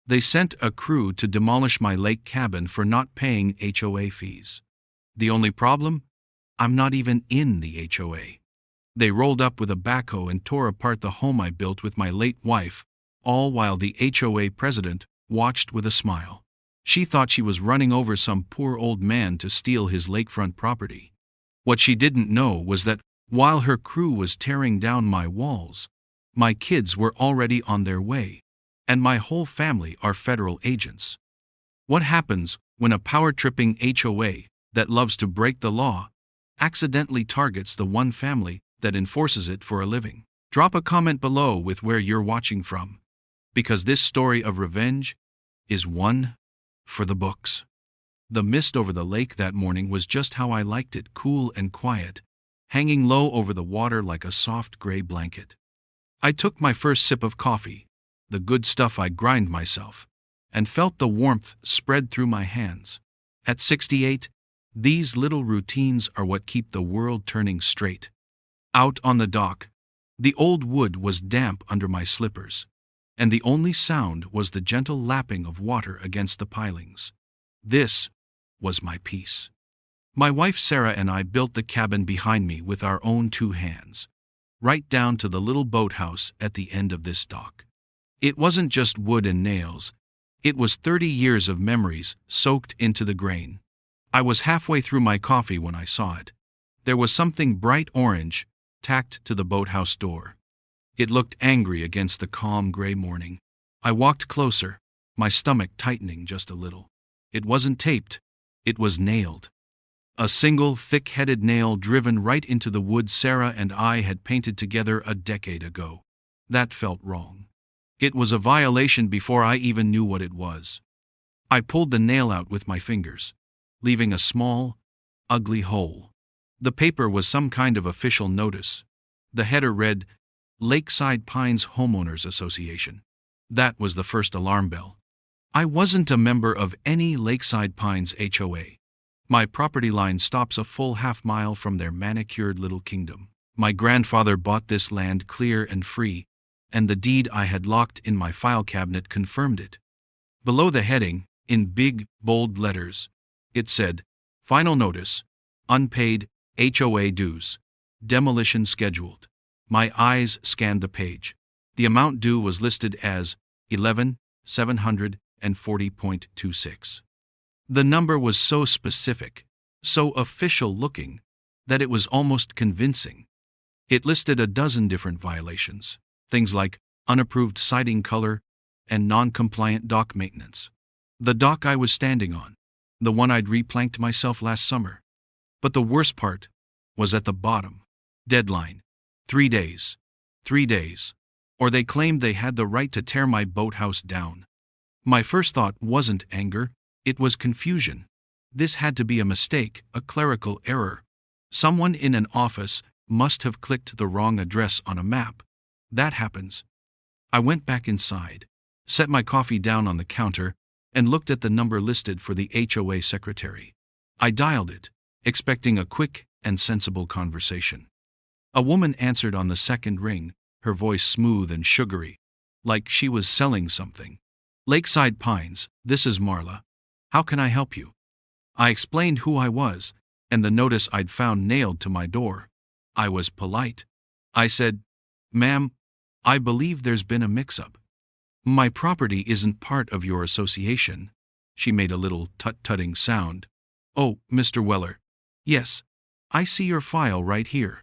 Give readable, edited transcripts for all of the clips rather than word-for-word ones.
They sent a crew to demolish my lake cabin for not paying HOA fees. The only problem? I'm not even in the HOA. They rolled up with a backhoe and tore apart the home I built with my late wife, all while the HOA president watched with a smile. She thought she was running over some poor old man to steal his lakefront property. What she didn't know was that while her crew was tearing down my walls, my kids were already on their way, and my whole family are federal agents. What happens when a power-tripping HOA that loves to break the law accidentally targets the one family that enforces it for a living? Drop a comment below with where you're watching from, because this story of revenge is one for the books. The mist over the lake that morning was just how I liked it, cool and quiet, hanging low over the water like a soft gray blanket. I took my first sip of coffee, the good stuff I grind myself, and felt the warmth spread through my hands. At 68, these little routines are what keep the world turning straight. Out on the dock, the old wood was damp under my slippers, and the only sound was the gentle lapping of water against the pilings. This was my peace. My wife Sarah and I built the cabin behind me with our own two hands, right down to the little boathouse at the end of this dock. It wasn't just wood and nails, it was 30 years of memories soaked into the grain. I was halfway through my coffee when I saw it. There was something bright orange tacked to the boathouse door. It looked angry against the calm gray morning. I walked closer, my stomach tightening just a little. It wasn't taped, it was nailed. A single thick-headed nail driven right into the wood Sarah and I had painted together a decade ago. That felt wrong. It was a violation before I even knew what it was. I pulled the nail out with my fingers, leaving a small, ugly hole. The paper was some kind of official notice. The header read, Lakeside Pines Homeowners Association. That was the first alarm bell. I wasn't a member of any Lakeside Pines HOA. My property line stops a full half-mile from their manicured little kingdom. My grandfather bought this land clear and free, and the deed I had locked in my file cabinet confirmed it. Below the heading, in big, bold letters, it said, Final Notice, Unpaid HOA Dues, Demolition Scheduled. My eyes scanned the page. The amount due was listed as $11,740.26. The number was so specific, so official-looking, that it was almost convincing. It listed a dozen different violations, things like unapproved siding color and non-compliant dock maintenance. The dock I was standing on, the one I'd replanked myself last summer. But the worst part was at the bottom. Deadline, 3 days. 3 days. Or they claimed they had the right to tear my boathouse down. My first thought wasn't anger, it was confusion. This had to be a mistake, a clerical error. Someone in an office must have clicked the wrong address on a map. That happens. I went back inside, set my coffee down on the counter, and looked at the number listed for the HOA secretary. I dialed it, expecting a quick and sensible conversation. A woman answered on the second ring, her voice smooth and sugary, like she was selling something. Lakeside Pines, this is Marla. How can I help you? I explained who I was, and the notice I'd found nailed to my door. I was polite. I said, Ma'am, I believe there's been a mix-up. My property isn't part of your association. She made a little tut-tutting sound. Oh, Mr. Weller. Yes, I see your file right here.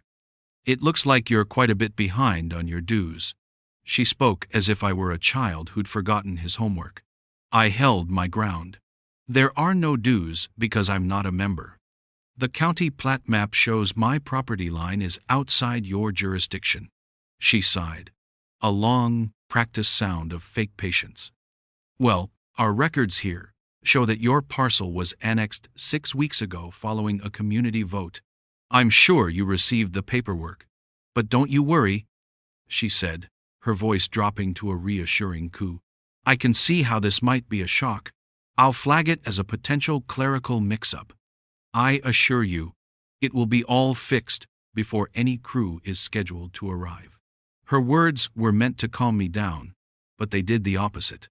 It looks like you're quite a bit behind on your dues. She spoke as if I were a child who'd forgotten his homework. I held my ground. There are no dues because I'm not a member. The county plat map shows my property line is outside your jurisdiction. She sighed, a long, practiced sound of fake patience. Well, our records here show that your parcel was annexed 6 weeks ago following a community vote. I'm sure you received the paperwork, but don't you worry, she said, her voice dropping to a reassuring coo. I can see how this might be a shock. I'll flag it as a potential clerical mix-up. I assure you, it will be all fixed before any crew is scheduled to arrive. Her words were meant to calm me down, but they did the opposite.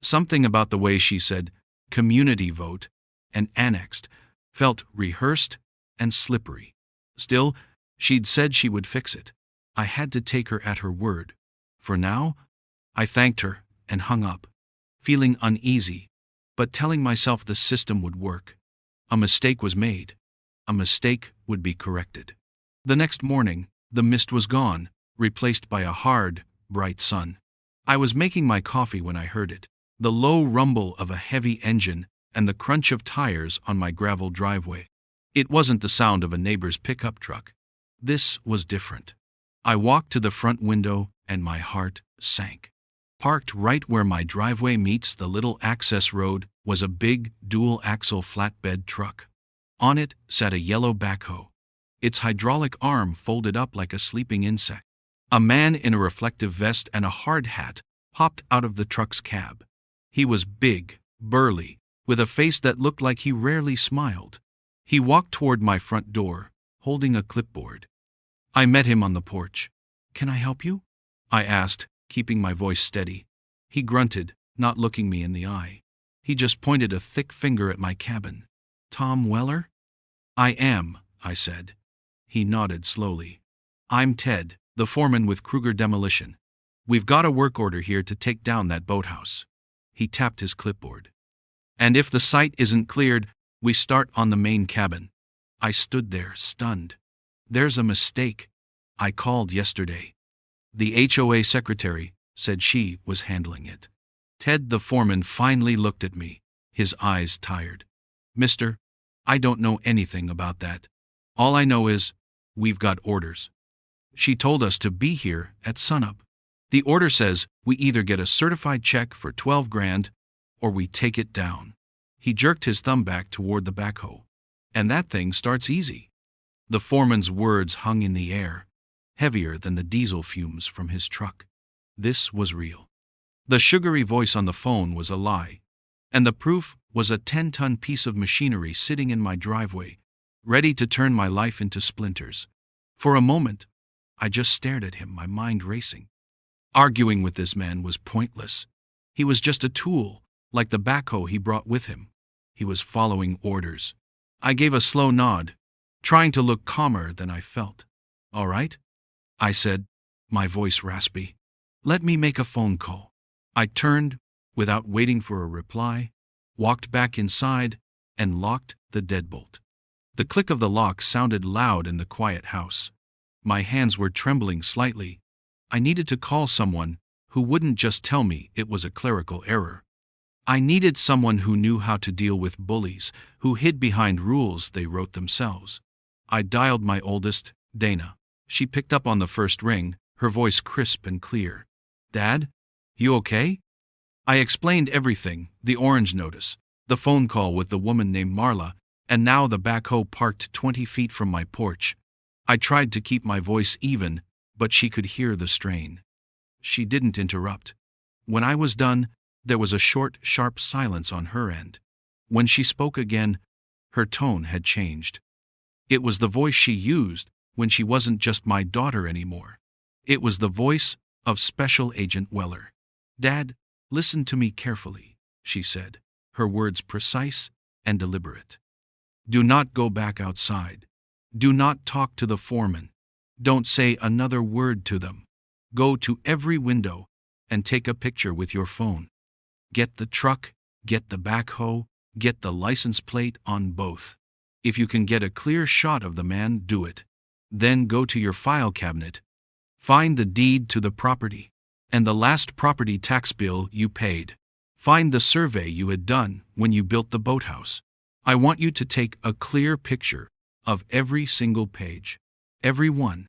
Something about the way she said community vote and annexed felt rehearsed and slippery. Still, she'd said she would fix it. I had to take her at her word. For now, I thanked her and hung up, feeling uneasy, but telling myself the system would work. A mistake was made. A mistake would be corrected. The next morning, the mist was gone, replaced by a hard, bright sun. I was making my coffee when I heard it, the low rumble of a heavy engine and the crunch of tires on my gravel driveway. It wasn't the sound of a neighbor's pickup truck. This was different. I walked to the front window and my heart sank. Parked right where my driveway meets the little access road was a big, dual-axle flatbed truck. On it sat a yellow backhoe, its hydraulic arm folded up like a sleeping insect. A man in a reflective vest and a hard hat hopped out of the truck's cab. He was big, burly, with a face that looked like he rarely smiled. He walked toward my front door, holding a clipboard. I met him on the porch. "Can I help you?" I asked, keeping my voice steady. He grunted, not looking me in the eye. He just pointed a thick finger at my cabin. "Tom Weller?" "I am," I said. He nodded slowly. "I'm Ted, the foreman with Kruger Demolition. We've got a work order here to take down that boathouse." He tapped his clipboard. "And if the site isn't cleared, we start on the main cabin." I stood there, stunned. "There's a mistake. I called yesterday. The HOA secretary said she was handling it." Ted, the foreman, finally looked at me, his eyes tired. "Mister, I don't know anything about that. All I know is, we've got orders. She told us to be here at sunup. The order says we either get a certified check for 12 grand or we take it down." He jerked his thumb back toward the backhoe. "And that thing starts easy." The foreman's words hung in the air, heavier than the diesel fumes from his truck. This was real. The sugary voice on the phone was a lie, and the proof was a 10-ton piece of machinery sitting in my driveway, ready to turn my life into splinters. For a moment, I just stared at him, my mind racing. Arguing with this man was pointless. He was just a tool, like the backhoe he brought with him. He was following orders. I gave a slow nod, trying to look calmer than I felt. "All right," I said, my voice raspy. "Let me make a phone call." I turned, without waiting for a reply, walked back inside, and locked the deadbolt. The click of the lock sounded loud in the quiet house. My hands were trembling slightly. I needed to call someone who wouldn't just tell me it was a clerical error. I needed someone who knew how to deal with bullies, who hid behind rules they wrote themselves. I dialed my oldest, Dana. She picked up on the first ring, her voice crisp and clear. "Dad, you okay?" I explained everything, the orange notice, the phone call with the woman named Marla, and now the backhoe parked 20 feet from my porch. I tried to keep my voice even, but she could hear the strain. She didn't interrupt. When I was done, there was a short, sharp silence on her end. When she spoke again, her tone had changed. It was the voice she used when she wasn't just my daughter anymore. It was the voice of Special Agent Weller. "Dad, listen to me carefully," she said, her words precise and deliberate. "Do not go back outside. Do not talk to the foreman. Don't say another word to them. Go to every window and take a picture with your phone. Get the truck, get the backhoe, get the license plate on both. If you can get a clear shot of the man, do it. Then go to your file cabinet. Find the deed to the property and the last property tax bill you paid. Find the survey you had done when you built the boathouse. I want you to take a clear picture of every single page. Every one.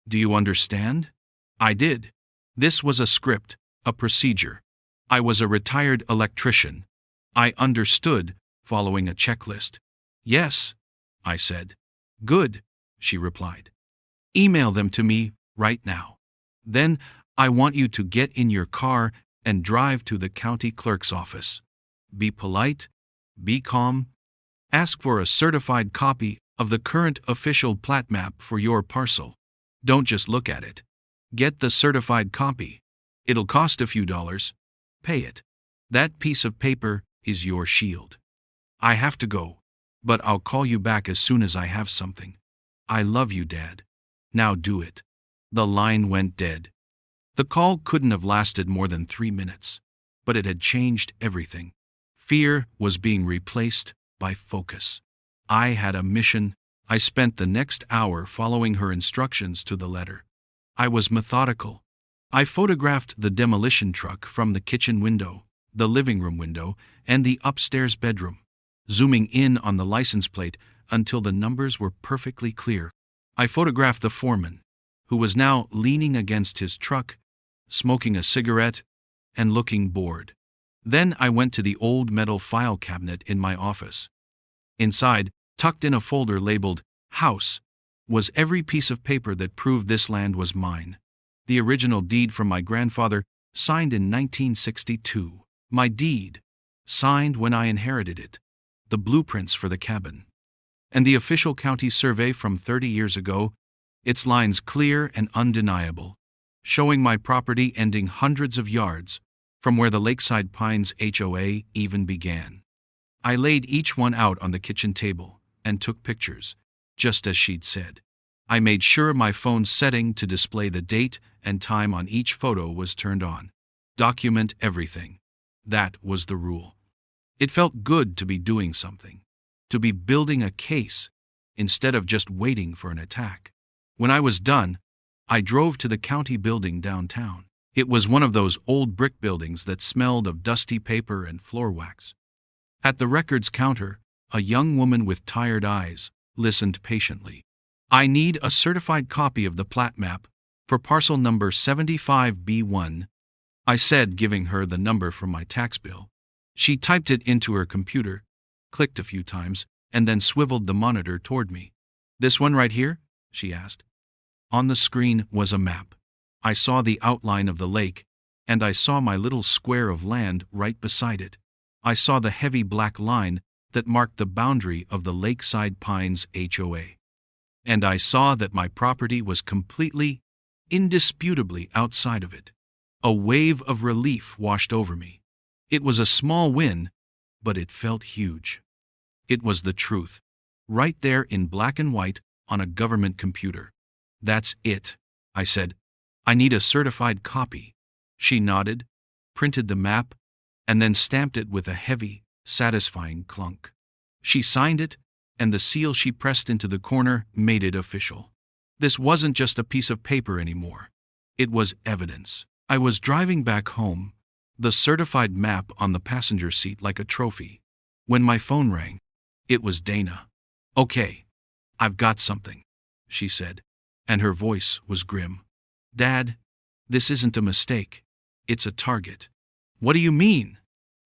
Do you understand?" I did. This was a script, a procedure. I was a retired electrician. I understood, following a checklist. "Yes," I said. "Good," she replied. "Email them to me right now. Then I want you to get in your car and drive to the county clerk's office. Be polite, be calm, ask for a certified copy of the current official plat map for your parcel. Don't just look at it. Get the certified copy. It'll cost a few dollars. Pay it. That piece of paper is your shield. I have to go, but I'll call you back as soon as I have something. I love you, Dad. Now do it." The line went dead. The call couldn't have lasted more than 3 minutes, but it had changed everything. Fear was being replaced by focus. I had a mission. I spent the next hour following her instructions to the letter. I was methodical. I photographed the demolition truck from the kitchen window, the living room window, and the upstairs bedroom, zooming in on the license plate until the numbers were perfectly clear. I photographed the foreman, who was now leaning against his truck, smoking a cigarette, and looking bored. Then I went to the old metal file cabinet in my office. Inside, tucked in a folder labeled House, was every piece of paper that proved this land was mine. The original deed from my grandfather, signed in 1962. My deed, signed when I inherited it. The blueprints for the cabin. And the official county survey from 30 years ago, its lines clear and undeniable, showing my property ending hundreds of yards from where the Lakeside Pines HOA even began. I laid each one out on the kitchen table and took pictures, just as she'd said. I made sure my phone's setting to display the date and time on each photo was turned on. Document everything. That was the rule. It felt good to be doing something, to be building a case instead of just waiting for an attack. When I was done, I drove to the county building downtown. It was one of those old brick buildings that smelled of dusty paper and floor wax. At the records counter, a young woman with tired eyes listened patiently. "I need a certified copy of the plat map for parcel number 75B1, I said, giving her the number from my tax bill. She typed it into her computer, clicked a few times, and then swiveled the monitor toward me. "This one right here?" she asked. On the screen was a map. I saw the outline of the lake, and I saw my little square of land right beside it. I saw the heavy black line that marked the boundary of the Lakeside Pines HOA. And I saw that my property was completely, indisputably outside of it. A wave of relief washed over me. It was a small win, but it felt huge. It was the truth, right there in black and white on a government computer. "That's it," I said. "I need a certified copy." She nodded, printed the map, and then stamped it with a heavy, satisfying clunk. She signed it, and the seal she pressed into the corner made it official. This wasn't just a piece of paper anymore. It was evidence. I was driving back home, the certified map on the passenger seat like a trophy, when my phone rang. It was Dana. "Okay, I've got something," she said, and her voice was grim. "Dad, this isn't a mistake. It's a target." "What do you mean?"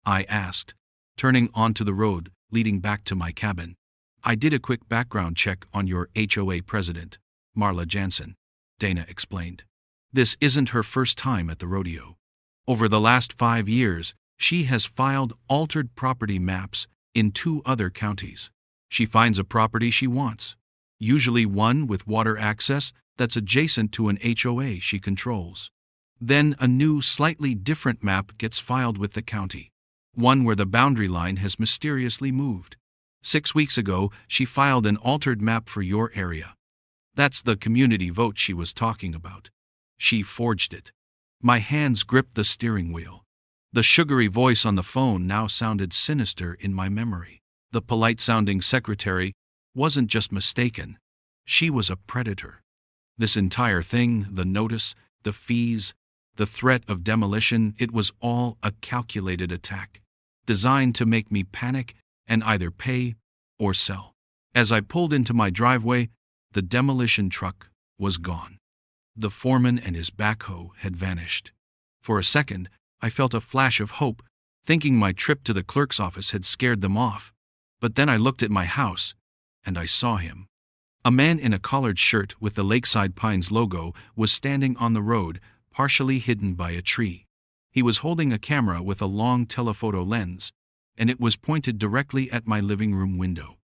I asked, turning onto the road leading back to my cabin. "I did a quick background check on your HOA president, Marla Jansen," Dana explained. "This isn't her first time at the rodeo. Over the last 5 years, she has filed altered property maps in 2 other counties. She finds a property she wants, usually one with water access that's adjacent to an HOA she controls. Then a new, slightly different map gets filed with the county, one where the boundary line has mysteriously moved. 6 weeks ago, she filed an altered map for your area. That's the community vote she was talking about. She forged it." My hands gripped the steering wheel. The sugary voice on the phone now sounded sinister in my memory. The polite-sounding secretary wasn't just mistaken. She was a predator. This entire thing, the notice, the fees, the threat of demolition, it was all a calculated attack, designed to make me panic and either pay or sell. As I pulled into my driveway, the demolition truck was gone. The foreman and his backhoe had vanished. For a second, I felt a flash of hope, thinking my trip to the clerk's office had scared them off. But then I looked at my house, and I saw him. A man in a collared shirt with the Lakeside Pines logo was standing on the road, partially hidden by a tree. He was holding a camera with a long telephoto lens, and it was pointed directly at my living room window.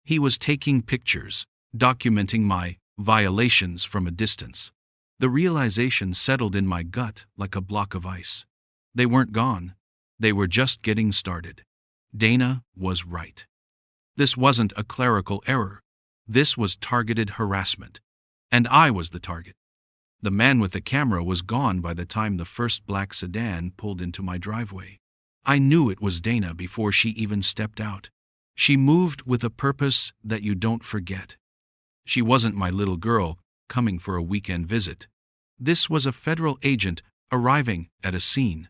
He was taking pictures, documenting my violations from a distance. The realization settled in my gut like a block of ice. They weren't gone. They were just getting started. Dana was right. This wasn't a clerical error. This was targeted harassment. And I was the target. The man with the camera was gone by the time the first black sedan pulled into my driveway. I knew it was Dana before she even stepped out. She moved with a purpose that you don't forget. She wasn't my little girl coming for a weekend visit. This was a federal agent arriving at a scene.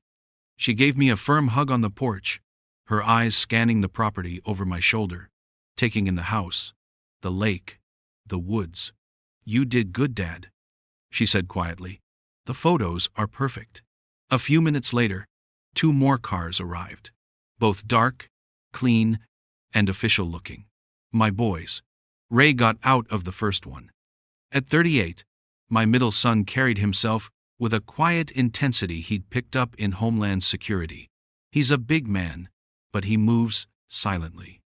She gave me a firm hug on the porch, her eyes scanning the property over my shoulder, taking in the house, the lake, the woods. "You did good, Dad," she said quietly. "The photos are perfect." A few minutes later, 2 more cars arrived, both dark, clean, and official-looking. My boys. Ray got out of the first one. At 38, my middle son carried himself with a quiet intensity he'd picked up in Homeland Security. He's a big man, but he moves silently.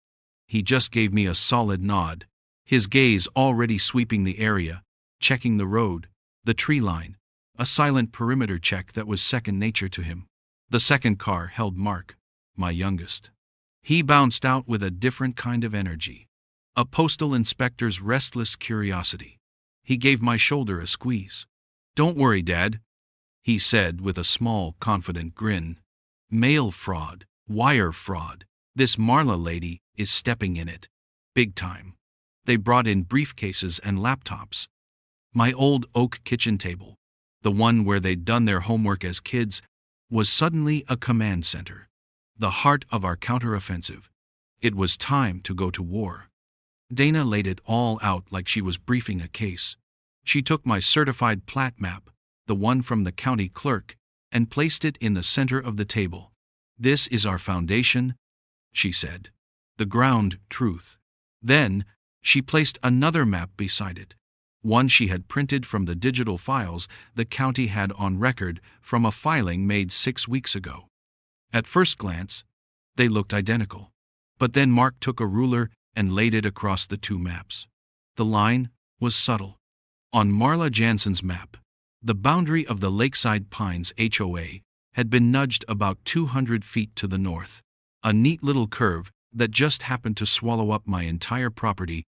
He just gave me a solid nod, his gaze already sweeping the area, checking the road, the tree line, a silent perimeter check that was second nature to him. The second car held Mark, my youngest. He bounced out with a different kind of energy, a postal inspector's restless curiosity. He gave my shoulder a squeeze. "Don't worry, Dad," he said with a small, confident grin. "Mail fraud, wire fraud. This Marla lady is stepping in it. Big time." They brought in briefcases and laptops. My old oak kitchen table, the one where they'd done their homework as kids, was suddenly a command center, the heart of our counteroffensive. It was time to go to war. Dana laid it all out like she was briefing a case. She took my certified plat map, the one from the county clerk, and placed it in the center of the table. "This is our foundation," she said. "The ground truth." Then, she placed another map beside it, one she had printed from the digital files the county had on record from a filing made 6 weeks ago. At first glance, they looked identical. But then Mark took a ruler and laid it across the 2 maps. The line was subtle. On Marla Jansen's map, the boundary of the Lakeside Pines HOA had been nudged about 200 feet to the north, a neat little curve that just happened to swallow up my entire property,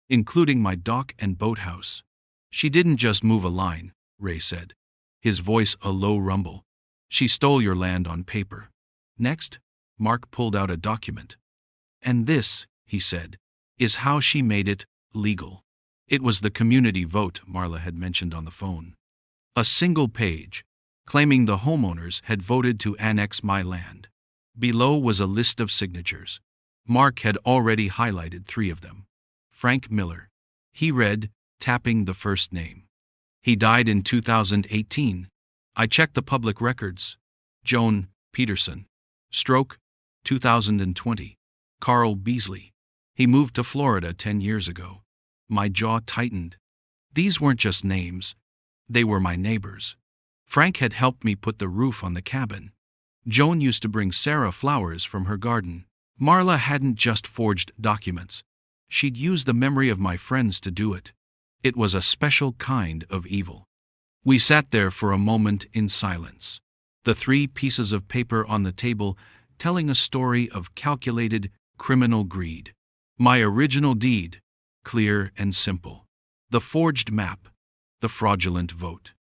including my dock and boathouse. "She didn't just move a line," Ray said, his voice a low rumble. "She stole your land on paper." Next, Mark pulled out a document. "And this," he said, "is how she made it legal." It was the community vote Marla had mentioned on the phone. A single page, claiming the homeowners had voted to annex my land. Below was a list of signatures. Mark had already highlighted 3 of them. Frank Miller. He read, tapping the first name. "He died in 2018. I checked the public records. Joan Peterson. Stroke, 2020. Carl Beasley. He moved to Florida 10 years ago." My jaw tightened. These weren't just names. They were my neighbors. Frank had helped me put the roof on the cabin. Joan used to bring Sarah flowers from her garden. Marla hadn't just forged documents. She'd used the memory of my friends to do it. It was a special kind of evil. We sat there for a moment in silence, the 3 pieces of paper on the table telling a story of calculated criminal greed. My original deed, clear and simple. The forged map, the fraudulent vote.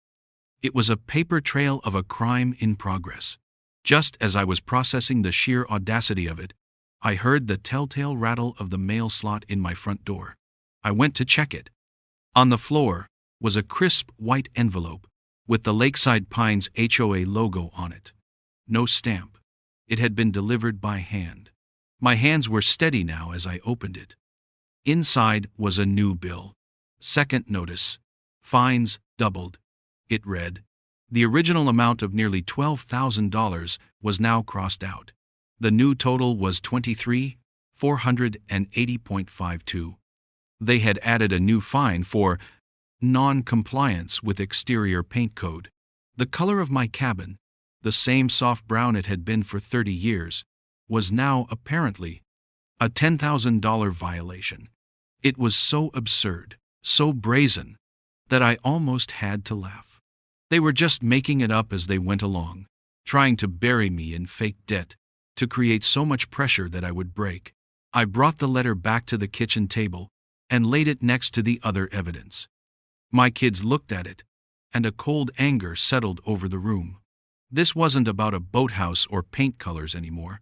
It was a paper trail of a crime in progress. Just as I was processing the sheer audacity of it, I heard the telltale rattle of the mail slot in my front door. I went to check it. On the floor was a crisp white envelope with the Lakeside Pines HOA logo on it. No stamp. It had been delivered by hand. My hands were steady now as I opened it. Inside was a new bill. Second notice. Fines doubled. It read. The original amount of nearly $12,000 was now crossed out. The new total was $23,480.52. They had added a new fine for non-compliance with exterior paint code. The color of my cabin, the same soft brown it had been for 30 years, was now apparently a $10,000 violation. It was so absurd, so brazen, that I almost had to laugh. They were just making it up as they went along, trying to bury me in fake debt, to create so much pressure that I would break. I brought the letter back to the kitchen table and laid it next to the other evidence. My kids looked at it, and a cold anger settled over the room. This wasn't about a boathouse or paint colors anymore.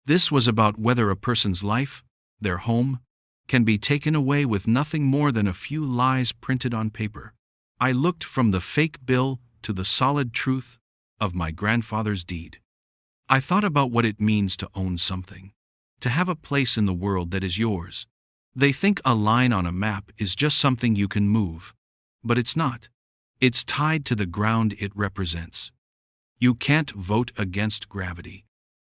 This was about whether a person's life, their home, can be taken away with nothing more than a few lies printed on paper. I looked from the fake bill to the solid truth of my grandfather's deed. I thought about what it means to own something, to have a place in the world that is yours. They think a line on a map is just something you can move, but it's not. It's tied to the ground it represents. You can't vote against gravity,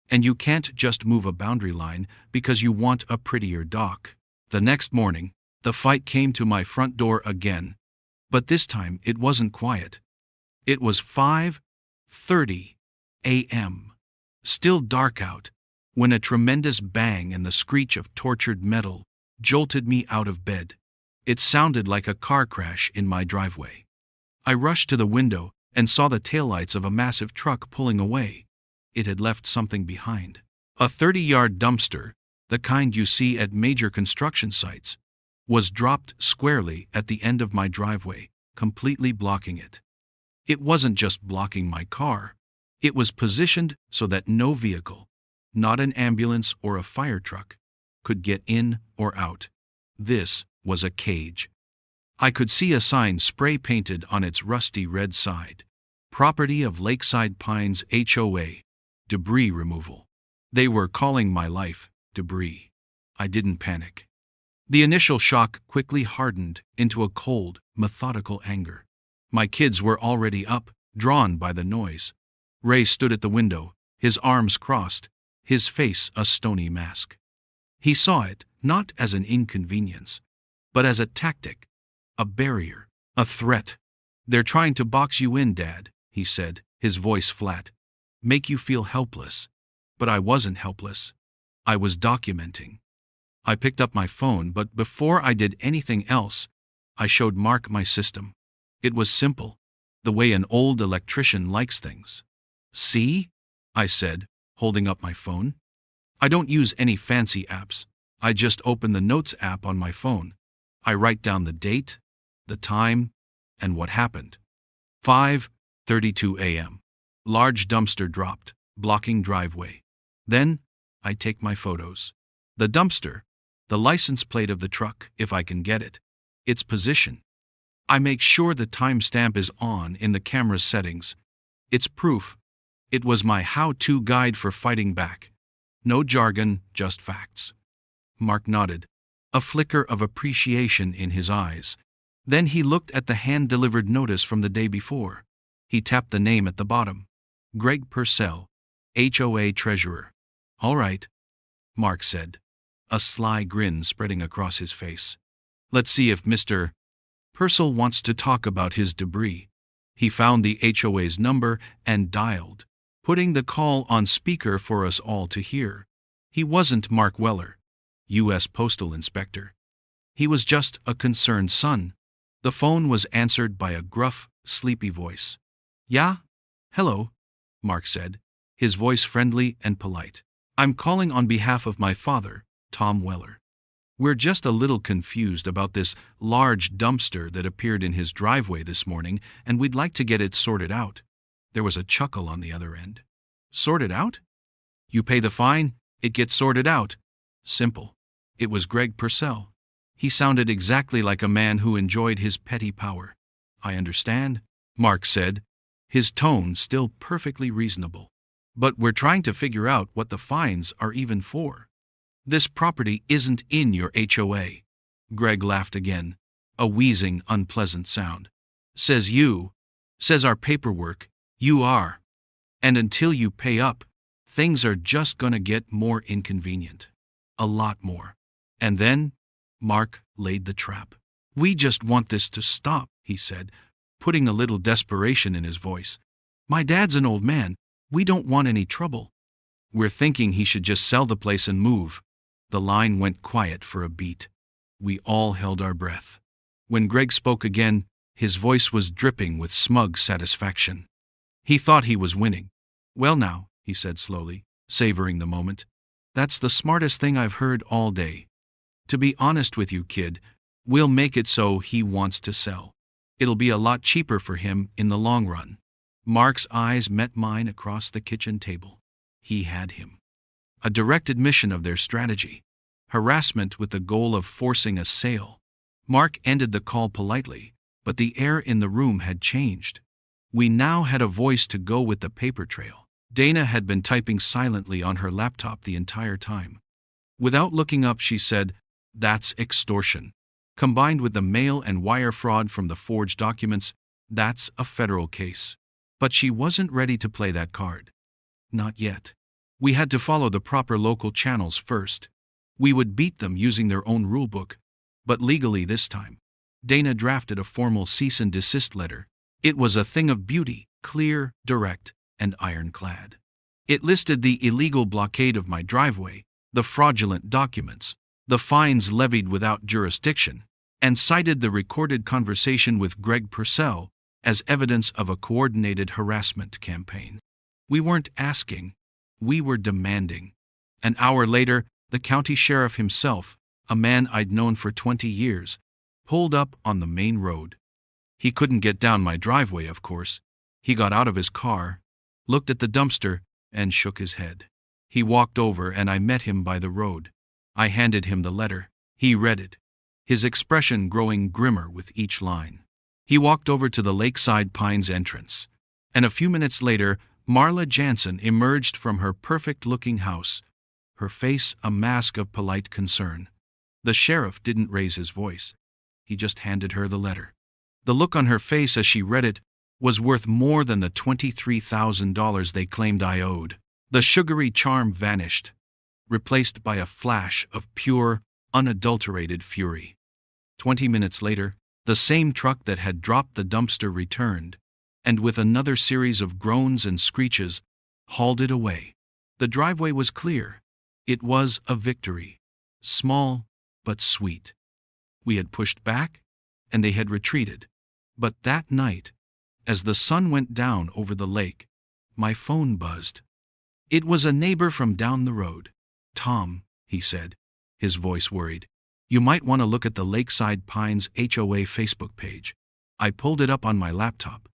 and you can't just move a boundary line because you want a prettier dock. The next morning, the fight came to my front door again, but this time it wasn't quiet. It was 5:30 a.m., still dark out, when a tremendous bang and the screech of tortured metal jolted me out of bed. It sounded like a car crash in my driveway. I rushed to the window and saw the taillights of a massive truck pulling away. It had left something behind. A 30-yard dumpster, the kind you see at major construction sites, was dropped squarely at the end of my driveway, completely blocking it. It wasn't just blocking my car. It was positioned so that no vehicle, not an ambulance or a fire truck, could get in or out. This was a cage. I could see a sign spray-painted on its rusty red side. Property of Lakeside Pines HOA, debris removal. They were calling my life debris. I didn't panic. The initial shock quickly hardened into a cold, methodical anger. My kids were already up, drawn by the noise. Ray stood at the window, his arms crossed, his face a stony mask. He saw it not as an inconvenience, but as a tactic, a barrier, a threat. "They're trying to box you in, Dad," he said, his voice flat. "Make you feel helpless." But I wasn't helpless. I was documenting. I picked up my phone, but before I did anything else, I showed Mark my system. It was simple, the way an old electrician likes things. "See?" I said, holding up my phone. I don't use any fancy apps. I just open the Notes app on my phone. I write down the date, the time, and what happened. 5:32 a.m. Large dumpster dropped, blocking driveway. Then, I take my photos. The dumpster, the license plate of the truck, if I can get it, its position. I make sure the timestamp is on in the camera's settings. It's proof. It was my how-to guide for fighting back. No jargon, just facts. Mark nodded, a flicker of appreciation in his eyes. Then he looked at the hand-delivered notice from the day before. He tapped the name at the bottom. Greg Purcell, HOA Treasurer. "All right," Mark said, a sly grin spreading across his face. "Let's see if Mr. Purcell wants to talk about his debris." He found the HOA's number and dialed, putting the call on speaker for us all to hear. He wasn't Mark Weller, U.S. Postal Inspector. He was just a concerned son. The phone was answered by a gruff, sleepy voice. "Yeah? Hello," Mark said, his voice friendly and polite. "I'm calling on behalf of my father, Tom Weller. We're just a little confused about this large dumpster that appeared in his driveway this morning, and we'd like to get it sorted out." There was a chuckle on the other end. "Sorted out? You pay the fine, it gets sorted out. Simple." It was Greg Purcell. He sounded exactly like a man who enjoyed his petty power. "I understand," Mark said, his tone still perfectly reasonable. "But we're trying to figure out what the fines are even for. This property isn't in your HOA." Greg laughed again, a wheezing, unpleasant sound. Says our paperwork, you are. And until you pay up, things are just gonna get more inconvenient. A lot more. And then, Mark laid the trap. "We just want this to stop," he said, putting a little desperation in his voice. "My dad's an old man. We don't want any trouble. We're thinking he should just sell the place and move." The line went quiet for a beat. We all held our breath. When Greg spoke again, his voice was dripping with smug satisfaction. He thought he was winning. "Well now," he said slowly, savoring the moment. That's the smartest thing I've heard all day. To be honest with you, kid, we'll make it so he wants to sell. It'll be a lot cheaper for him in the long run. Mark's eyes met mine across the kitchen table. He had him. A direct admission of their strategy. Harassment with the goal of forcing a sale. Mark ended the call politely, but the air in the room had changed. We now had a voice to go with the paper trail. Dana had been typing silently on her laptop the entire time. Without looking up, she said, "That's extortion. Combined with the mail and wire fraud from the forged documents, that's a federal case." But she wasn't ready to play that card. Not yet. We had to follow the proper local channels first. We would beat them using their own rulebook, but legally this time. Dana drafted a formal cease and desist letter. It was a thing of beauty, clear, direct, and ironclad. It listed the illegal blockade of my driveway, the fraudulent documents, the fines levied without jurisdiction, and cited the recorded conversation with Greg Purcell as evidence of a coordinated harassment campaign. We weren't asking, we were demanding. An hour later, the county sheriff himself, a man I'd known for 20 years, pulled up on the main road. He couldn't get down my driveway, of course. He got out of his car, looked at the dumpster, and shook his head. He walked over and I met him by the road. I handed him the letter. He read it, his expression growing grimmer with each line. He walked over to the Lakeside Pines entrance, and a few minutes later, Marla Jansen emerged from her perfect-looking house, her face a mask of polite concern. The sheriff didn't raise his voice. He just handed her the letter. The look on her face as she read it was worth more than the $23,000 they claimed I owed. The sugary charm vanished, replaced by a flash of pure, unadulterated fury. 20 minutes later, the same truck that had dropped the dumpster returned, and with another series of groans and screeches, hauled it away. The driveway was clear. It was a victory. Small, but sweet. We had pushed back, and they had retreated. But that night, as the sun went down over the lake, my phone buzzed. It was a neighbor from down the road. "Tom," he said, his voice worried, "you might want to look at the Lakeside Pines HOA Facebook page." I pulled it up on my laptop.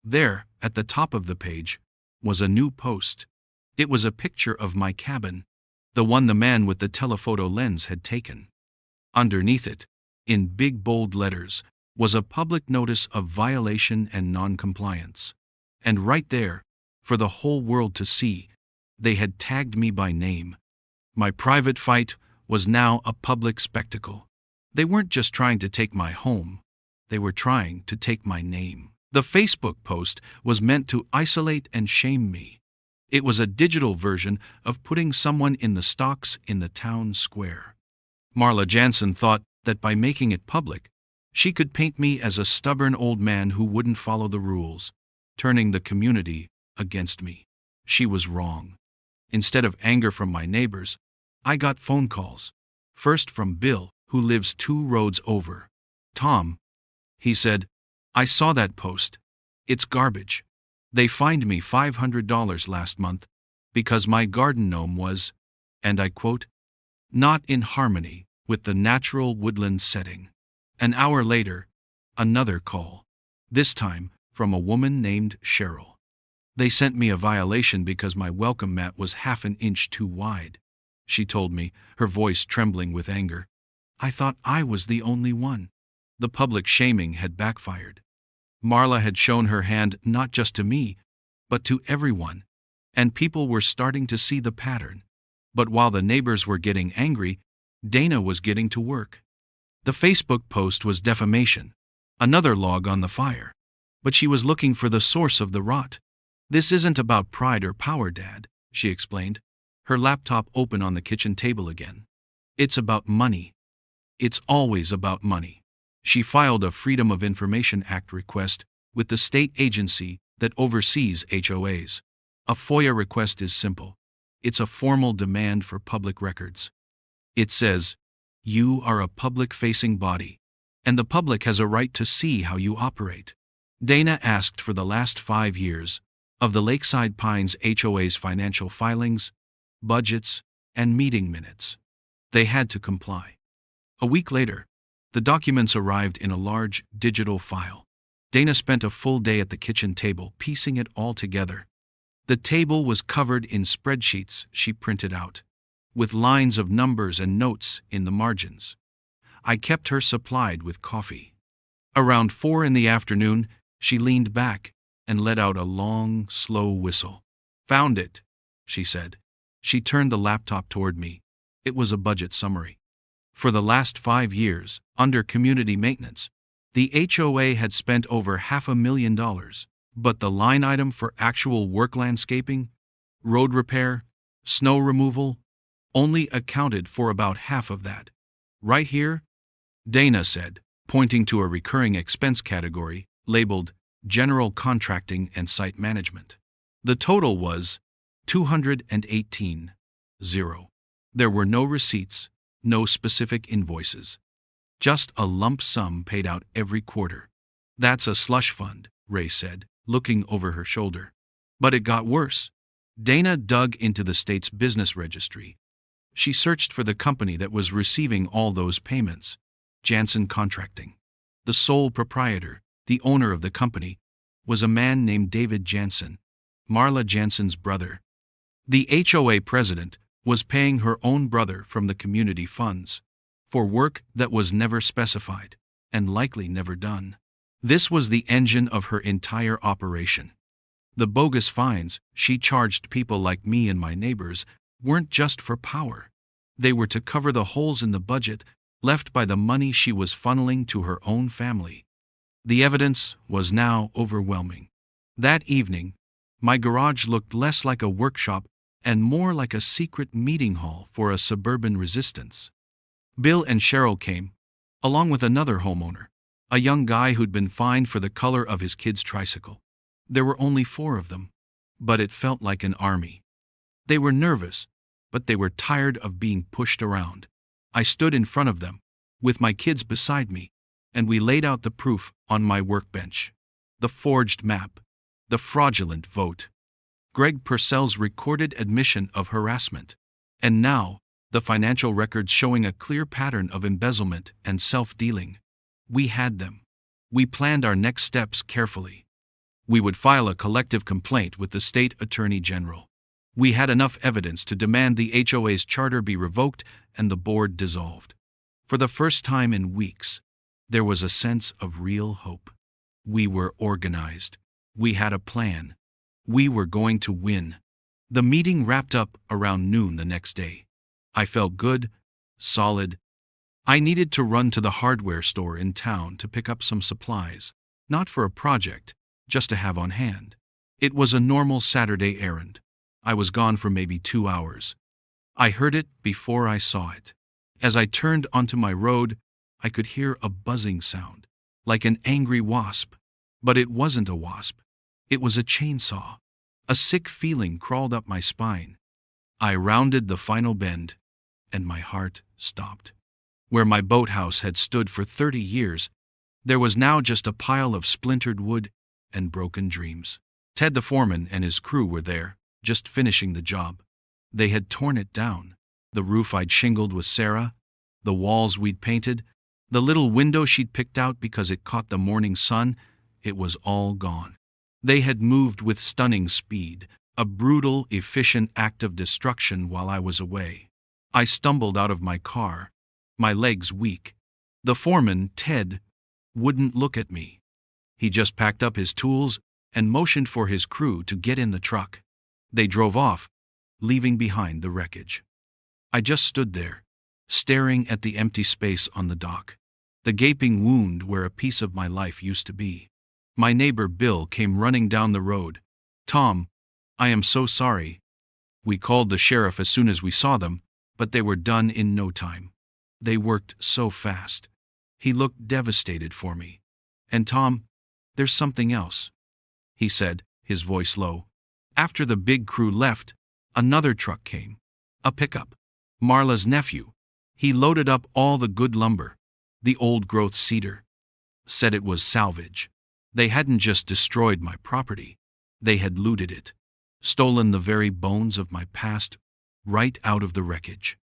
There, at the top of the page, was a new post. It was a picture of my cabin, the one the man with the telephoto lens had taken. Underneath it, in big bold letters, was a public notice of violation and non-compliance. And right there, for the whole world to see, they had tagged me by name. My private fight was now a public spectacle. They weren't just trying to take my home, they were trying to take my name. The Facebook post was meant to isolate and shame me. It was a digital version of putting someone in the stocks in the town square. Marla Jansen thought that by making it public, she could paint me as a stubborn old man who wouldn't follow the rules, turning the community against me. She was wrong. Instead of anger from my neighbors, I got phone calls. First from Bill, who lives 2 roads over. "Tom," he said, "I saw that post. It's garbage. They fined me $500 last month because my garden gnome was," and I quote, "not in harmony with the natural woodland setting." An hour later, another call. This time from a woman named Cheryl. They sent me a violation because my welcome mat was half an inch too wide. She told me, her voice trembling with anger. I thought I was the only one. The public shaming had backfired. Marla had shown her hand not just to me, but to everyone, and people were starting to see the pattern. But while the neighbors were getting angry, Dana was getting to work. The Facebook post was defamation, another log on the fire. But she was looking for the source of the rot. "This isn't about pride or power, Dad," she explained, her laptop open on the kitchen table again. "It's about money. It's always about money." She filed a Freedom of Information Act request with the state agency that oversees HOAs. A FOIA request is simple. It's a formal demand for public records. It says, you are a public-facing body, and the public has a right to see how you operate. Dana asked for the last 5 years of the Lakeside Pines HOA's financial filings, budgets, and meeting minutes. They had to comply. A week later, the documents arrived in a large digital file. Dana spent a full day at the kitchen table piecing it all together. The table was covered in spreadsheets she printed out, with lines of numbers and notes in the margins. I kept her supplied with coffee. Around 4 in the afternoon, she leaned back and let out a long, slow whistle. "Found it," she said. She turned the laptop toward me. It was a budget summary. For the last 5 years, under community maintenance, the HOA had spent over $500,000, but the line item for actual work landscaping, road repair, snow removal, only accounted for about half of that. "Right here," Dana said, pointing to a recurring expense category labeled General Contracting and Site Management. The total was $218,000. There were no receipts, no specific invoices. Just a lump sum paid out every quarter. "That's a slush fund," Ray said, looking over her shoulder. But it got worse. Dana dug into the state's business registry. She searched for the company that was receiving all those payments, Jansen Contracting. The sole proprietor, the owner of the company, was a man named David Jansen, Marla Jansen's brother. The HOA president was paying her own brother from the community funds for work that was never specified and likely never done. This was the engine of her entire operation. The bogus fines she charged people like me and my neighbors weren't just for power. They were to cover the holes in the budget left by the money she was funneling to her own family. The evidence was now overwhelming. That evening, my garage looked less like a workshop and more like a secret meeting hall for a suburban resistance. Bill and Cheryl came, along with another homeowner, a young guy who'd been fined for the color of his kid's tricycle. There were only 4 of them, but it felt like an army. They were nervous, but they were tired of being pushed around. I stood in front of them, with my kids beside me, and we laid out the proof on my workbench. The forged map, the fraudulent vote, Greg Purcell's recorded admission of harassment, and now, the financial records showing a clear pattern of embezzlement and self-dealing. We had them. We planned our next steps carefully. We would file a collective complaint with the state attorney general. We had enough evidence to demand the HOA's charter be revoked and the board dissolved. For the first time in weeks, there was a sense of real hope. We were organized. We had a plan. We were going to win. The meeting wrapped up around noon the next day. I felt good, solid. I needed to run to the hardware store in town to pick up some supplies, not for a project, just to have on hand. It was a normal Saturday errand. I was gone for maybe 2 hours. I heard it before I saw it. As I turned onto my road, I could hear a buzzing sound, like an angry wasp. But it wasn't a wasp. It was a chainsaw. A sick feeling crawled up my spine. I rounded the final bend, and my heart stopped. Where my boathouse had stood for 30 years, there was now just a pile of splintered wood and broken dreams. Ted the foreman and his crew were there, just finishing the job. They had torn it down. The roof I'd shingled with Sarah, the walls we'd painted, the little window she'd picked out because it caught the morning sun, it was all gone. They had moved with stunning speed, a brutal, efficient act of destruction while I was away. I stumbled out of my car, my legs weak. The foreman, Ted, wouldn't look at me. He just packed up his tools and motioned for his crew to get in the truck. They drove off, leaving behind the wreckage. I just stood there, staring at the empty space on the dock, the gaping wound where a piece of my life used to be. My neighbor Bill came running down the road. "Tom, I am so sorry. We called the sheriff as soon as we saw them, but they were done in no time. They worked so fast." He looked devastated for me. "And Tom, there's something else," he said, his voice low. After the big crew left, another truck came. A pickup. Marla's nephew. He loaded up all the good lumber, the old-growth cedar. Said it was salvage. They hadn't just destroyed my property. They had looted it, stolen the very bones of my past, right out of the wreckage.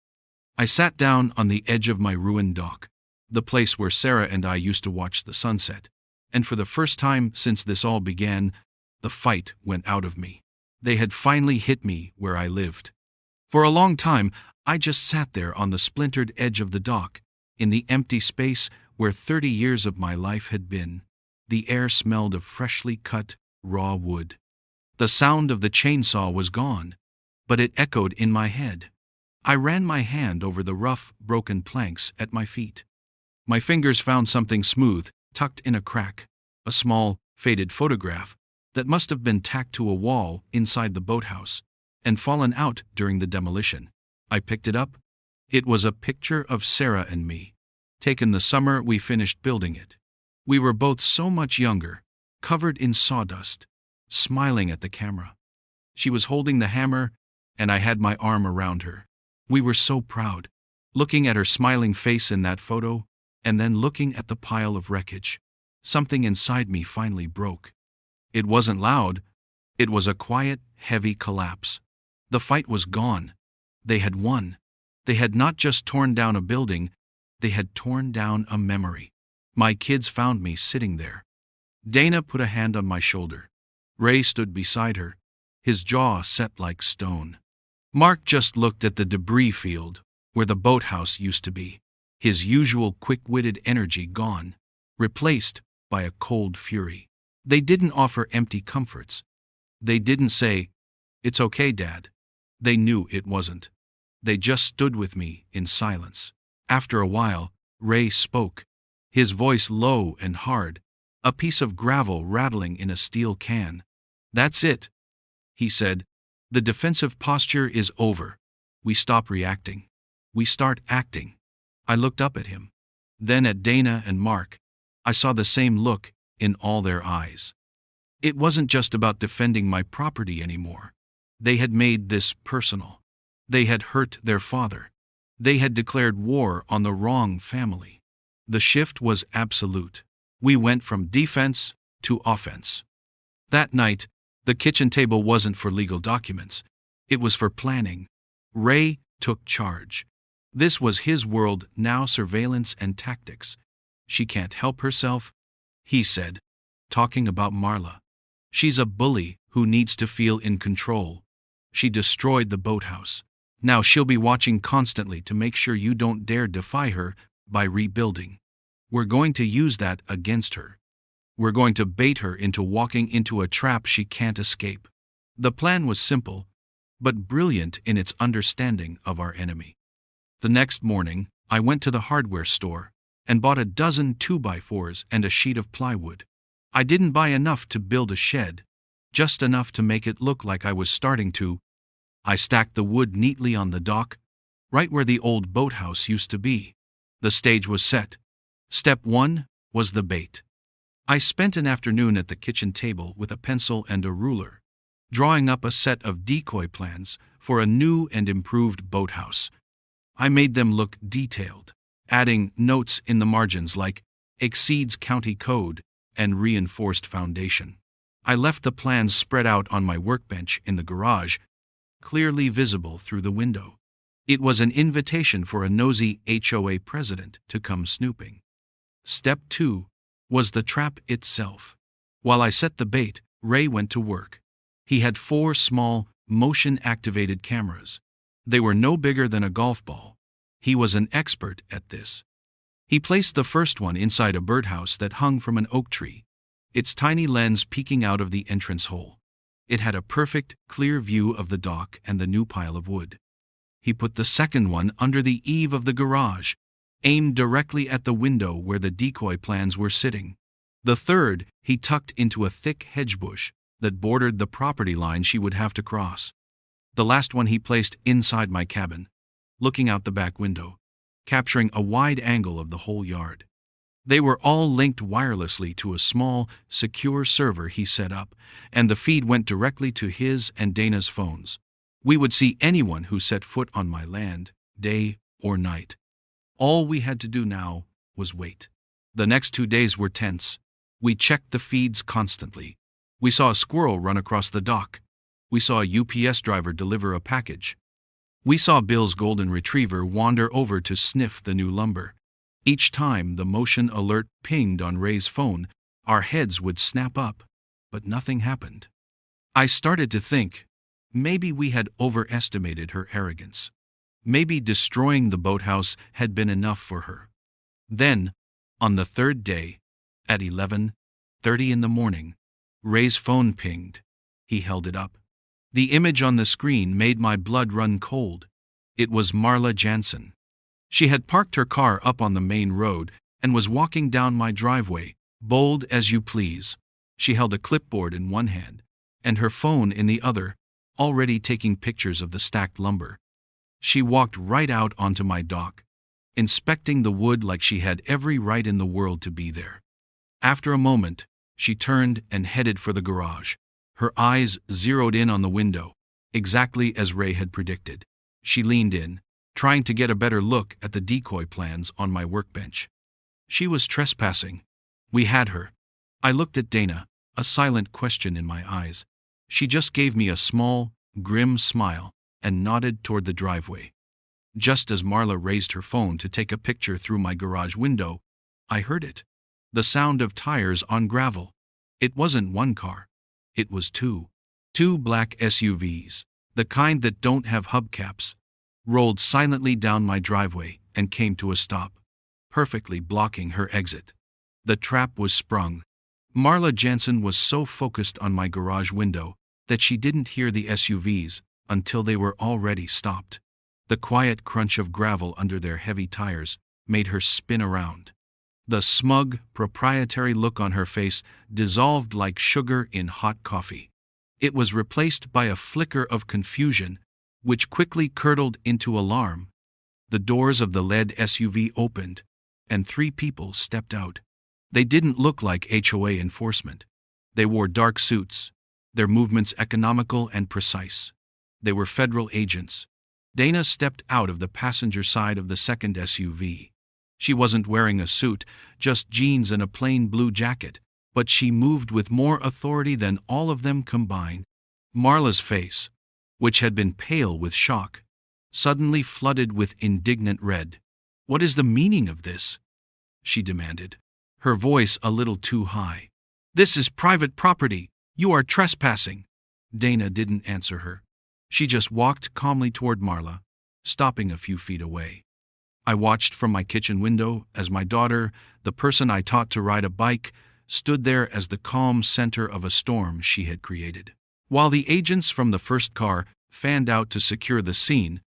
I sat down on the edge of my ruined dock, the place where Sarah and I used to watch the sunset, and for the first time since this all began, the fight went out of me. They had finally hit me where I lived. For a long time, I just sat there on the splintered edge of the dock, in the empty space where 30 years of my life had been. The air smelled of freshly cut, raw wood. The sound of the chainsaw was gone, but it echoed in my head. I ran my hand over the rough, broken planks at my feet. My fingers found something smooth, tucked in a crack, a small, faded photograph that must have been tacked to a wall inside the boathouse and fallen out during the demolition. I picked it up. It was a picture of Sarah and me, taken the summer we finished building it. We were both so much younger, covered in sawdust, smiling at the camera. She was holding the hammer, and I had my arm around her. We were so proud, looking at her smiling face in that photo, and then looking at the pile of wreckage. Something inside me finally broke. It wasn't loud. It was a quiet, heavy collapse. The fight was gone. They had won. They had not just torn down a building, they had torn down a memory. My kids found me sitting there. Dana put a hand on my shoulder. Ray stood beside her, his jaw set like stone. Mark just looked at the debris field where the boathouse used to be, his usual quick-witted energy gone, replaced by a cold fury. They didn't offer empty comforts. They didn't say, "It's okay, Dad." They knew it wasn't. They just stood with me in silence. After a while, Ray spoke, his voice low and hard, a piece of gravel rattling in a steel can. "That's it," he said. "The defensive posture is over. We stop reacting. We start acting." I looked up at him. Then at Dana and Mark. I saw the same look in all their eyes. It wasn't just about defending my property anymore. They had made this personal. They had hurt their father. They had declared war on the wrong family. The shift was absolute. We went from defense to offense. That night, the kitchen table wasn't for legal documents. It was for planning. Ray took charge. This was his world now, surveillance and tactics. "She can't help herself," he said, talking about Marla. "She's a bully who needs to feel in control. She destroyed the boathouse. Now she'll be watching constantly to make sure you don't dare defy her by rebuilding. We're going to use that against her. We're going to bait her into walking into a trap she can't escape." The plan was simple, but brilliant in its understanding of our enemy. The next morning, I went to the hardware store and bought a dozen 2x4s and a sheet of plywood. I didn't buy enough to build a shed, just enough to make it look like I was starting to. I stacked the wood neatly on the dock, right where the old boathouse used to be. The stage was set. Step 1 was the bait. I spent an afternoon at the kitchen table with a pencil and a ruler, drawing up a set of decoy plans for a new and improved boathouse. I made them look detailed, adding notes in the margins like "exceeds county code" and "reinforced foundation." I left the plans spread out on my workbench in the garage, clearly visible through the window. It was an invitation for a nosy HOA president to come snooping. Step 2 was the trap itself. While I set the bait, Ray went to work. He had 4 small, motion-activated cameras. They were no bigger than a golf ball. He was an expert at this. He placed the first one inside a birdhouse that hung from an oak tree, its tiny lens peeking out of the entrance hole. It had a perfect, clear view of the dock and the new pile of wood. He put the second one under the eave of the garage, aimed directly at the window where the decoy plans were sitting. The third he tucked into a thick hedge bush that bordered the property line she would have to cross. The last one he placed inside my cabin, looking out the back window, capturing a wide angle of the whole yard. They were all linked wirelessly to a small, secure server he set up, and the feed went directly to his and Dana's phones. We would see anyone who set foot on my land, day or night. All we had to do now was wait. The next 2 days were tense. We checked the feeds constantly. We saw a squirrel run across the dock. We saw a UPS driver deliver a package. We saw Bill's golden retriever wander over to sniff the new lumber. Each time the motion alert pinged on Ray's phone, our heads would snap up, but nothing happened. I started to think, maybe we had overestimated her arrogance. Maybe destroying the boathouse had been enough for her. Then, on the third day, at 11:30 in the morning, Ray's phone pinged. He held it up. The image on the screen made my blood run cold. It was Marla Jansen. She had parked her car up on the main road and was walking down my driveway, bold as you please. She held a clipboard in one hand and her phone in the other, already taking pictures of the stacked lumber. She walked right out onto my dock, inspecting the wood like she had every right in the world to be there. After a moment, she turned and headed for the garage. Her eyes zeroed in on the window, exactly as Ray had predicted. She leaned in, trying to get a better look at the decoy plans on my workbench. She was trespassing. We had her. I looked at Dana, a silent question in my eyes. She just gave me a small, grim smile and nodded toward the driveway. Just as Marla raised her phone to take a picture through my garage window, I heard it. The sound of tires on gravel. It wasn't one car. It was two. Two black SUVs, the kind that don't have hubcaps, rolled silently down my driveway and came to a stop, perfectly blocking her exit. The trap was sprung. Marla Jansen was so focused on my garage window that she didn't hear the SUVs until they were already stopped. The quiet crunch of gravel under their heavy tires made her spin around. The smug, proprietary look on her face dissolved like sugar in hot coffee. It was replaced by a flicker of confusion, which quickly curdled into alarm. The doors of the lead SUV opened, and 3 people stepped out. They didn't look like HOA enforcement. They wore dark suits, their movements economical and precise. They were federal agents. Dana stepped out of the passenger side of the second SUV. She wasn't wearing a suit, just jeans and a plain blue jacket, but she moved with more authority than all of them combined. Marla's face, which had been pale with shock, suddenly flooded with indignant red. "What is the meaning of this?" she demanded, her voice a little too high. "This is private property. You are trespassing." Dana didn't answer her. She just walked calmly toward Marla, stopping a few feet away. I watched from my kitchen window as my daughter, the person I taught to ride a bike, stood there as the calm center of a storm she had created. While the agents from the first car fanned out to secure the scene,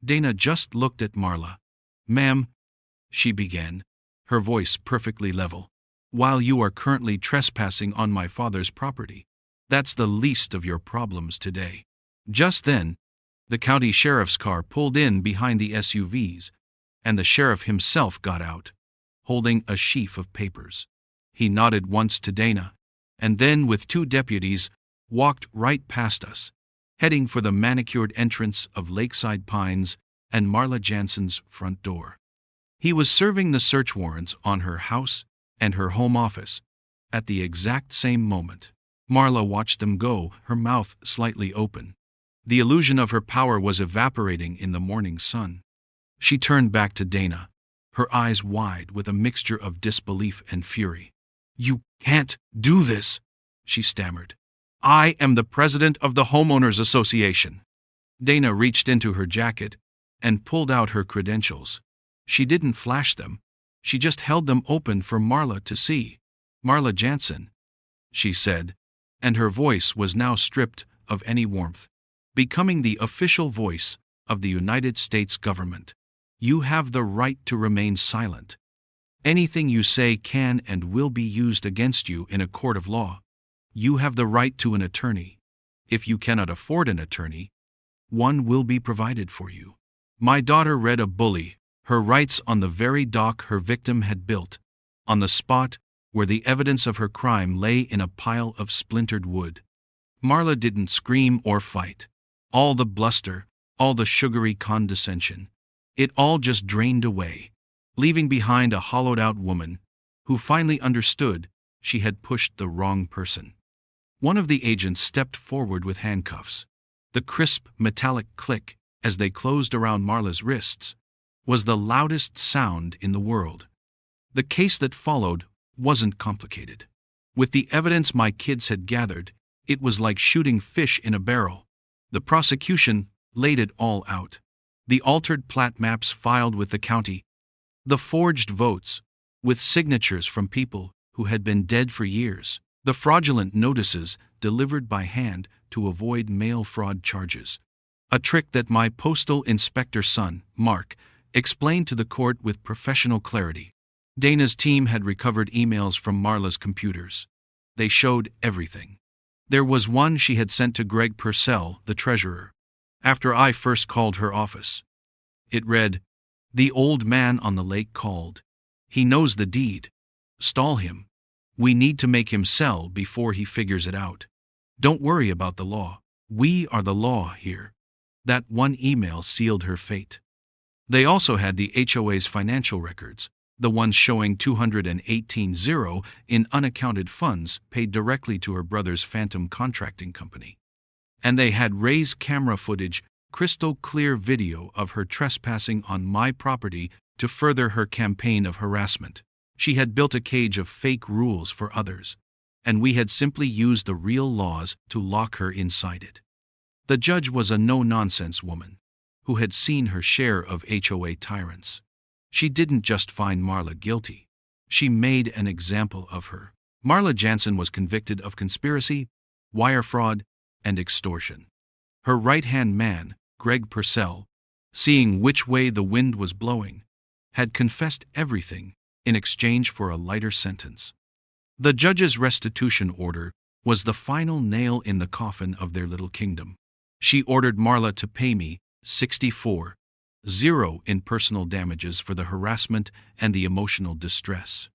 Dana just looked at Marla. "Ma'am," she began, her voice perfectly level, "while you are currently trespassing on my father's property, that's the least of your problems today." Just then, the county sheriff's car pulled in behind the SUVs, and the sheriff himself got out, holding a sheaf of papers. He nodded once to Dana, and then with 2 deputies, walked right past us, heading for the manicured entrance of Lakeside Pines and Marla Jansen's front door. He was serving the search warrants on her house and her home office at the exact same moment. Marla watched them go, her mouth slightly open. The illusion of her power was evaporating in the morning sun. She turned back to Dana, her eyes wide with a mixture of disbelief and fury. "You can't do this," she stammered. "I am the president of the Homeowners Association." Dana reached into her jacket and pulled out her credentials. She didn't flash them. She just held them open for Marla to see. "Marla Jansen," she said, and her voice was now stripped of any warmth, becoming the official voice of the United States government. "You have the right to remain silent. Anything you say can and will be used against you in a court of law. You have the right to an attorney. If you cannot afford an attorney, one will be provided for you." My daughter read a bully, her rights on the very dock her victim had built, on the spot where the evidence of her crime lay in a pile of splintered wood. Marla didn't scream or fight. All the bluster, all the sugary condescension, it all just drained away, leaving behind a hollowed-out woman who finally understood she had pushed the wrong person. One of the agents stepped forward with handcuffs. The crisp, metallic click as they closed around Marla's wrists, was the loudest sound in the world. The case that followed wasn't complicated. With the evidence my kids had gathered, it was like shooting fish in a barrel. The prosecution laid it all out. The altered plat maps filed with the county, the forged votes, with signatures from people who had been dead for years, the fraudulent notices delivered by hand to avoid mail fraud charges. A trick that my postal inspector son, Mark, explained to the court with professional clarity. Dana's team had recovered emails from Marla's computers. They showed everything. There was one she had sent to Greg Purcell, the treasurer, after I first called her office. It read, "The old man on the lake called. He knows the deed. Stall him. We need to make him sell before he figures it out. Don't worry about the law. We are the law here." That one email sealed her fate. They also had the HOA's financial records, the ones showing $218,000 in unaccounted funds paid directly to her brother's phantom contracting company. And they had Ray's camera footage, crystal clear video of her trespassing on my property to further her campaign of harassment. She had built a cage of fake rules for others, and we had simply used the real laws to lock her inside it. The judge was a no-nonsense woman who had seen her share of HOA tyrants. She didn't just find Marla guilty. She made an example of her. Marla Jansen was convicted of conspiracy, wire fraud, and extortion. Her right-hand man, Greg Purcell, seeing which way the wind was blowing, had confessed everything in exchange for a lighter sentence. The judge's restitution order was the final nail in the coffin of their little kingdom. She ordered Marla to pay me $64,000 in personal damages for the harassment and the emotional distress.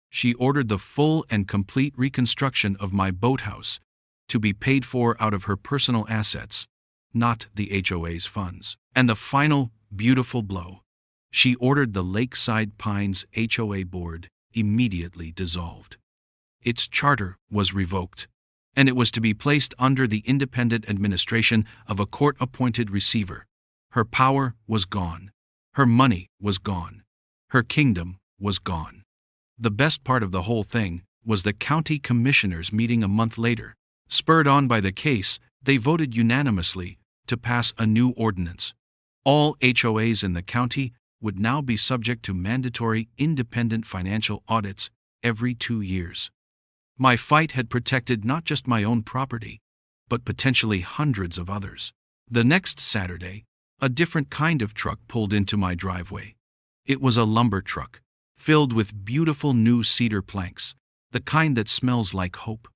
She ordered the full and complete reconstruction of my boathouse to be paid for out of her personal assets, not the HOA's funds. And the final, beautiful blow. She ordered the Lakeside Pines HOA board immediately dissolved. Its charter was revoked, and it was to be placed under the independent administration of a court-appointed receiver. Her power was gone. Her money was gone. Her kingdom was gone. The best part of the whole thing was the county commissioners meeting a month later. Spurred on by the case, they voted unanimously to pass a new ordinance. All HOAs in the county would now be subject to mandatory independent financial audits every 2 years. My fight had protected not just my own property, but potentially hundreds of others. The next Saturday, a different kind of truck pulled into my driveway. It was a lumber truck, filled with beautiful new cedar planks, the kind that smells like hope.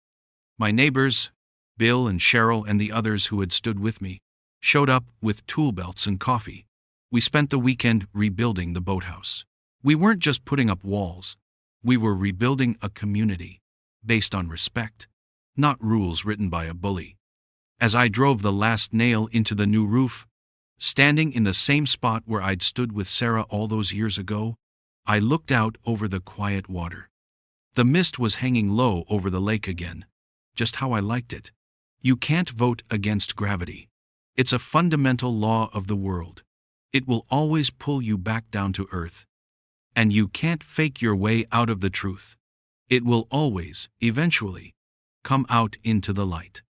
My neighbors, Bill and Cheryl and the others who had stood with me, showed up with tool belts and coffee. We spent the weekend rebuilding the boathouse. We weren't just putting up walls. We were rebuilding a community, based on respect, not rules written by a bully. As I drove the last nail into the new roof, standing in the same spot where I'd stood with Sarah all those years ago, I looked out over the quiet water. The mist was hanging low over the lake again, just how I liked it. You can't vote against gravity. It's a fundamental law of the world. It will always pull you back down to earth. And you can't fake your way out of the truth. It will always, eventually, come out into the light.